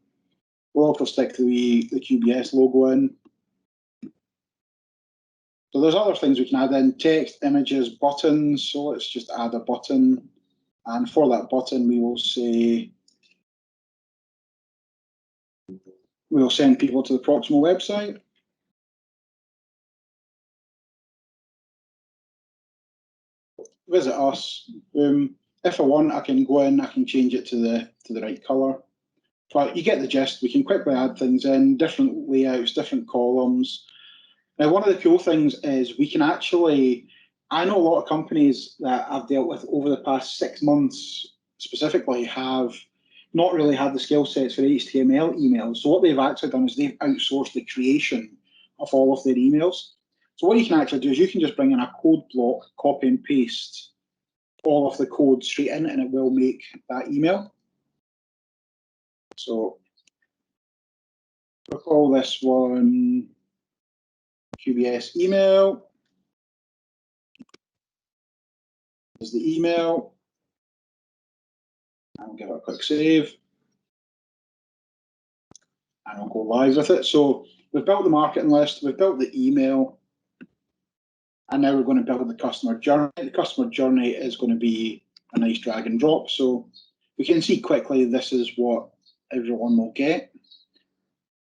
We'll also stick the QBS logo in. So there's other things we can add in, text, images, buttons. So let's just add a button. And for that button, we will say, we'll send people to the Proximal website. Visit us. If I want, I can go in, I can change it to the right colour. But you get the gist. We can quickly add things in, different layouts, different columns. Now, one of the cool things is we can actually, I know a lot of companies that I've dealt with over the past 6 months specifically have not really had the skill sets for HTML emails. So what they've actually done is they've outsourced the creation of all of their emails. So what you can actually do is you can just bring in a code block, copy and paste all of the code straight in, and it will make that email. So we'll call this one QBS email. There's the email. I'll give it a quick save. And I'll go live with it. So we've built the marketing list, we've built the email, and now we're going to build the customer journey. The customer journey is going to be a nice drag and drop. So we can see quickly this is what everyone will get.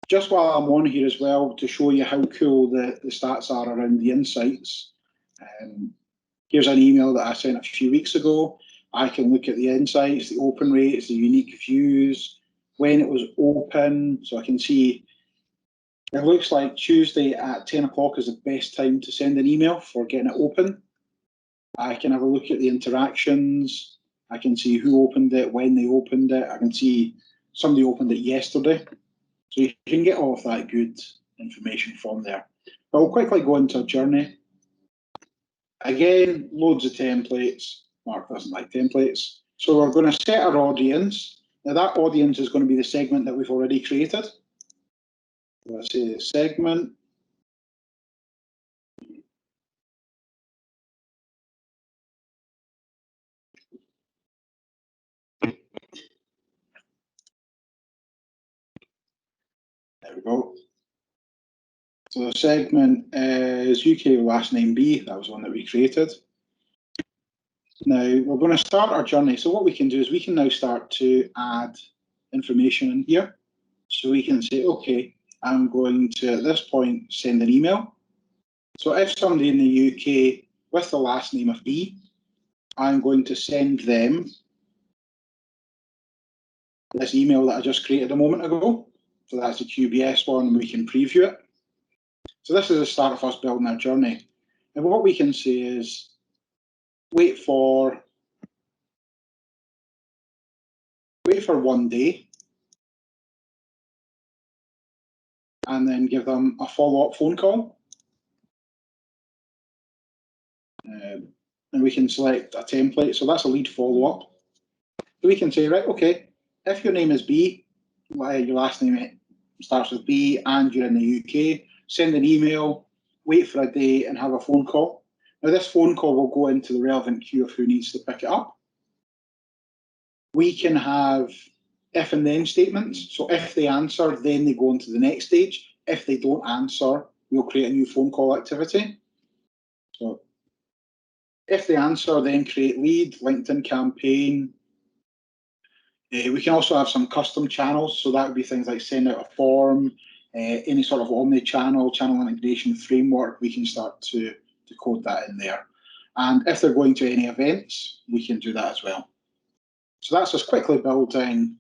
Just while I'm on here as well, to show you how cool the stats are around the insights. Here's an email that I sent a few weeks ago. I can look at the insights, the open rates, the unique views, when it was open. So I can see it looks like Tuesday at 10 o'clock is the best time to send an email for getting it open. I can have a look at the interactions. I can see who opened it, when they opened it. I can see somebody opened it yesterday. So you can get all of that good information from there. But we'll quickly go into a journey. Again, loads of templates. Mark doesn't like templates. So we're going to set our audience. Now that audience is going to be the segment that we've already created. Let's say segment. There we go. So the segment is UK last name B. That was one that we created. Now we're going to start our journey. So what we can do is we can now start to add information in here. So we can say, okay, I'm going to, at this point, send an email. So if somebody in the UK with the last name of B, I'm going to send them this email that I just created a moment ago. So that's the QBS one, and we can preview it. So this is the start of us building our journey. And what we can say is, wait for 1 day. and then give them a follow-up phone call. And we can select a template. So that's a lead follow-up. So we can say, right, okay, if your name is B, your last name starts with B, and you're in the UK, send an email, wait for a day, and have a phone call. Now, this phone call will go into the relevant queue of who needs to pick it up. We can have if and then statements. So if they answer, then they go on to the next stage. If they don't answer, we'll create a new phone call activity. So if they answer, then create lead, LinkedIn campaign. We can also have some custom channels. So that would be things like send out a form, any sort of omni-channel, channel integration framework. We can start to code that in there. And if they're going to any events, we can do that as well. So that's us quickly building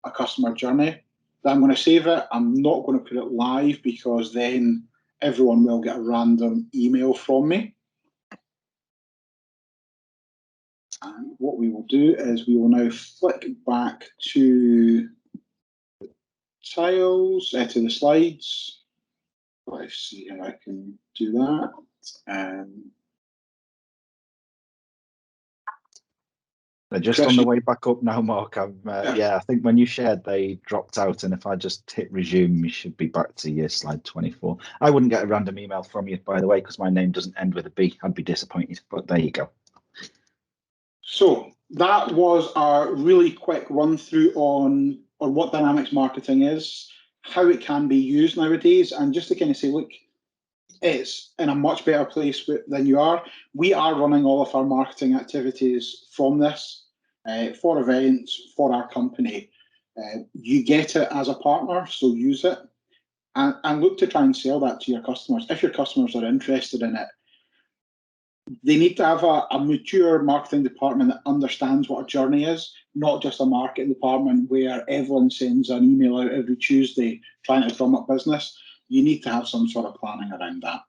a customer journey. I'm going to save it. I'm not going to put it live because then everyone will get a random email from me. And what we will do is we will now flick back to the tiles, to the slides. Let's see how I can do that. They're just on the way back up now, Mark. Yeah, I think when you shared, they dropped out. And if I just hit resume, you should be back to your slide 24. I wouldn't get a random email from you, by the way, because my name doesn't end with a B. I'd be disappointed, but there you go. So that was a really quick run through on what Dynamics marketing is, how it can be used nowadays, and just to kind of say, look, it's in a much better place than you are. We are running all of our marketing activities from this for events, for our company. You get it as a partner, so use it and look to try and sell that to your customers. If your customers are interested in it, they need to have a mature marketing department that understands what a journey is, not just a marketing department where everyone sends an email out every Tuesday trying to drum up business. You need to have some sort of planning around that.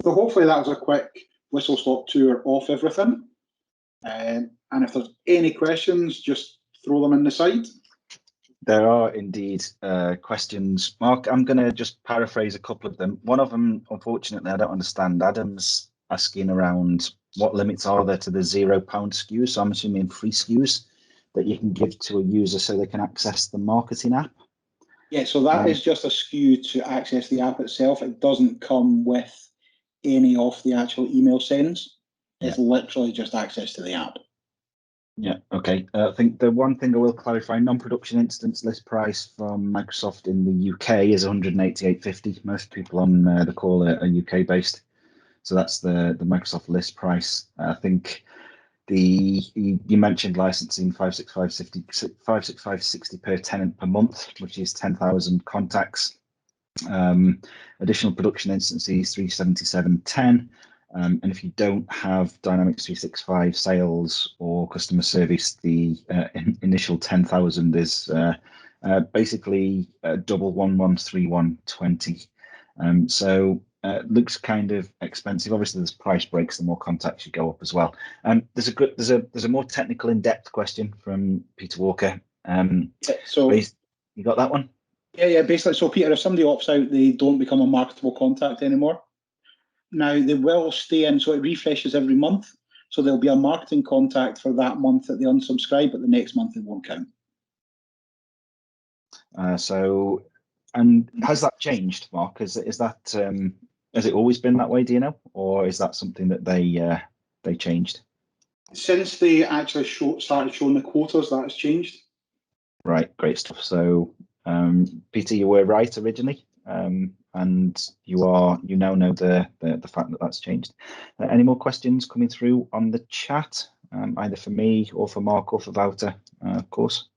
So hopefully that was a quick whistle-stop tour of everything. And if there's any questions, just throw them in the side. There are indeed questions. Mark, I'm going to just paraphrase a couple of them. One of them, unfortunately, I don't understand. Adam's asking around what limits are there to the £0 SKUs. So I'm assuming free SKUs that you can give to a user so they can access the marketing app. Yeah, so that is just a SKU to access the app itself. It doesn't come with any of the actual email sends. It's literally just access to the app. Yeah, okay. I think the one thing I will clarify, non-production instance list price from Microsoft in the UK is $188.50. Most people on the call are UK based. So that's the Microsoft list price. I think you mentioned licensing 565.60 per tenant per month, which is 10,000 contacts. Additional production instances 377.10. And if you don't have Dynamics 365 sales or customer service, the initial 10,000 is basically double 1131.20. So looks kind of expensive. Obviously, there's price breaks the more contacts you go up as well. There's a more technical, in-depth question from Peter Walker. So you got that one? Yeah. Basically, so Peter, if somebody opts out, they don't become a marketable contact anymore. Now they will stay in, so it refreshes every month. So there'll be a marketing contact for that month that they unsubscribe, but the next month it won't count. And has that changed, Mark? Is that has it always been that way? Do you know, or is that something that they changed? Since they actually started showing the quotas, that has changed. Right, great stuff. So Peter, you were right originally, and you now know the fact that that's changed. Any more questions coming through on the chat, either for me or for Mark or for Wouter, of course?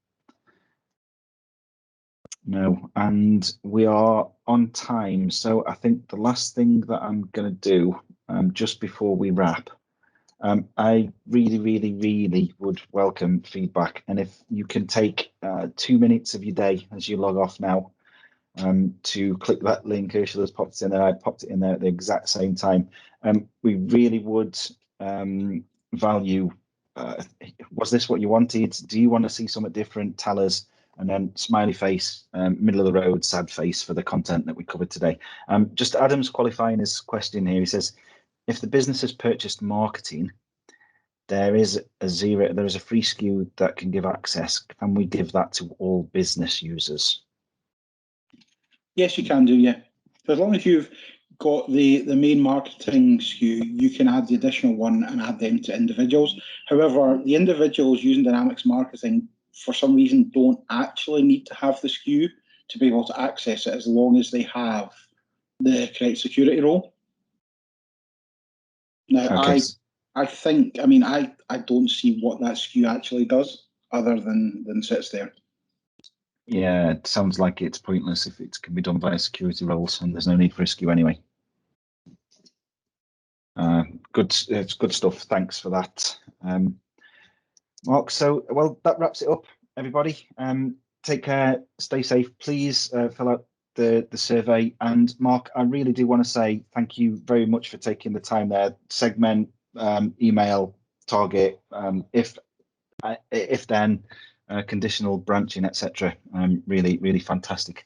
No, and we are on time. So I think the last thing that I'm going to do just before we wrap, I really would welcome feedback. And if you can take 2 minutes of your day as you log off now to click that link, Ursula's popped it in there, I popped it in there at the exact same time. We really would value, was this what you wanted? Do you want to see something different? Tell us. and then smiley face, middle of the road, sad face for the content that we covered today. Just Adam's qualifying his question here. He says, if the business has purchased marketing, there is a free SKU that can give access. Can we give that to all business users? Yes, you can do, yeah. So as long as you've got the main marketing SKU, you can add the additional one and add them to individuals. However, the individuals using Dynamics Marketing, for some reason, don't actually need to have the SKU to be able to access it, as long as they have the correct security role. Now, Okay. I think, I mean, I don't see what that SKU actually does other than sits there. Yeah, it sounds like it's pointless if it can be done via security roles, and there's no need for a SKU anyway. It's good stuff. Thanks for that, Mark. So, well, that wraps it up, everybody. Take care, stay safe. Please fill out the survey. And Mark, I really do want to say thank you very much for taking the time there. Segment, email, target, if then, conditional branching, etc. Really fantastic.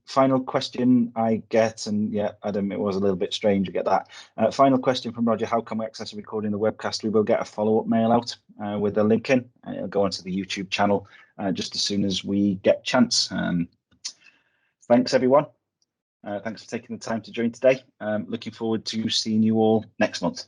Final question I get, and yeah, Adam, it was a little bit strange to get that. Final question from Roger: how can we access a recording of the webcast? We will get a follow-up mail out with a link in. It'll go onto the YouTube channel just as soon as we get chance. Thanks everyone. Thanks for taking the time to join today. Looking forward to seeing you all next month.